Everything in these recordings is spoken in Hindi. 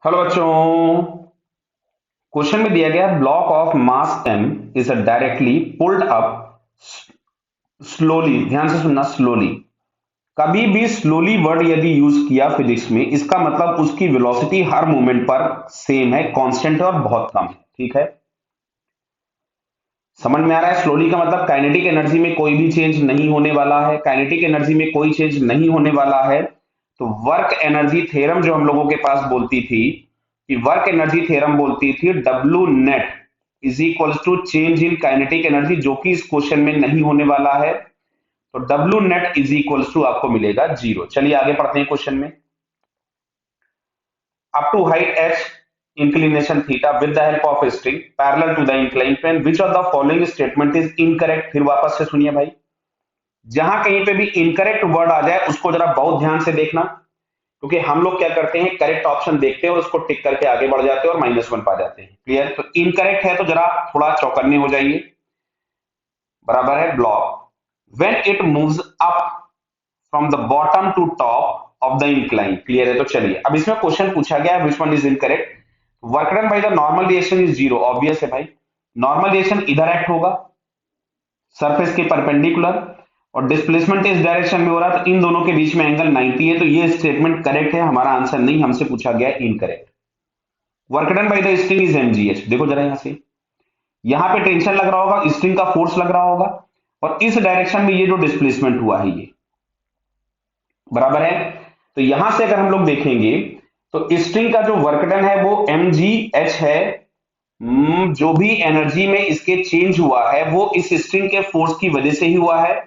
हेलो बच्चों। क्वेश्चन में दिया गया block of mass m is directly pulled up slowly. ध्यान से सुनना, स्लोली। कभी भी स्लोली वर्ड यदि यूज किया फिजिक्स में, इसका मतलब उसकी वेलोसिटी हर मोमेंट पर सेम है, कांस्टेंट है और बहुत कम है। ठीक है, समझ में आ रहा है? स्लोली का मतलब काइनेटिक एनर्जी में कोई भी चेंज नहीं होने वाला है। काइनेटिक एनर्जी में कोई चेंज नहीं होने वाला है तो वर्क एनर्जी थ्योरम जो हम लोगों के पास बोलती थी कि वर्क एनर्जी थ्योरम बोलती थी W net is equal to change in kinetic energy, जो कि इस क्वेश्चन में नहीं होने वाला है। तो W net is equal to आपको मिलेगा 0। चलिए आगे पढ़ते हैं क्वेश्चन में। up to height h inclination theta with the help of a string parallel to the inclined plane, which of the following statement is incorrect? फिर वापस से सुनिए भाई, जहां कहीं पे भी इनकरेक्ट वर्ड आ जाए उसको जरा बहुत ध्यान से देखना, क्योंकि हम लोग क्या करते हैं, करेक्ट ऑप्शन देखते हैं और उसको टिक करके आगे बढ़ जाते हैं और -1 पा जाते हैं। क्लियर? तो इनकरेक्ट है तो जरा थोड़ा चौकन्ने हो जाइए। बराबर है block when it moves up from the bottom to top of the incline. Clear है? तो चलिए अब इसमें क्वेश्चन पूछा गया है which one is incorrect. Work done by the normal reaction is 0। Obvious है भाई, नॉर्मल रिएक्शन इधर एक्ट होगा सरफेस के परपेंडिकुलर और डिस्प्लेसमेंट इस डायरेक्शन में हो रहा है, तो इन दोनों के बीच में एंगल 90 है। तो ये स्टेटमेंट करेक्ट है, हमारा आंसर नहीं, हमसे पूछा गया incorrect. Work done by the string is mgh। देखो जरा यहां से, यहां पे टेंशन लग रहा होगा, स्ट्रिंग का फोर्स लग रहा होगा और इस डायरेक्शन में ये जो डिस्प्लेसमेंट हुआ है ये बराबर है। तो यहां से अगर हम लोग देखेंगे तो स्ट्रिंग का जो वर्क डन है वो mgh है। जो भी एनर्जी में इसके चेंज हुआ है वो इस स्ट्रिंग के फोर्स की वजह से ही हुआ है।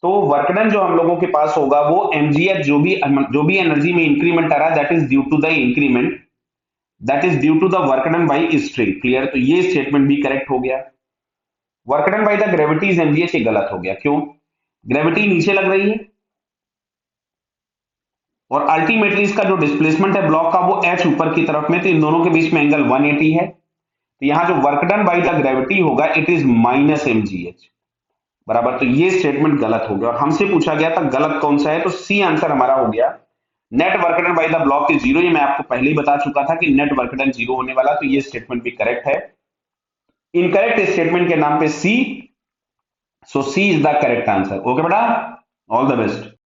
तो वर्क डन जो हम लोगों के पास होगा वो mgh, जो भी एनर्जी में इंक्रीमेंट आ रहा है that is due to the increment, that is due to the work done by string. Clear? तो ये स्टेटमेंट भी करेक्ट हो गया। Work done by the gravity is mgh, ये गलत हो गया। क्यों? ग्रेविटी नीचे लग रही है और अल्टीमेटली इसका जो डिस्प्लेसमेंट है ब्लॉक का वो h ऊपर की तरफ में, तो इन दोनों के बीच में एंगल 180 है। तो यहां जो work done by the gravity होगा इट इज -mgh। बराबर, तो ये स्टेटमेंट गलत हो गया और हमसे पूछा गया था गलत कौन सा है, तो सी आंसर हमारा हो गया। Net work done by the block is 0। ये मैं आपको पहले ही बता चुका था कि नेट वर्क डन 0 होने वाला, तो ये स्टेटमेंट भी करेक्ट है। इनकरेक्ट स्टेटमेंट के नाम पे C, so C is the correct answer. Okay बेटा, ऑल द बेस्ट।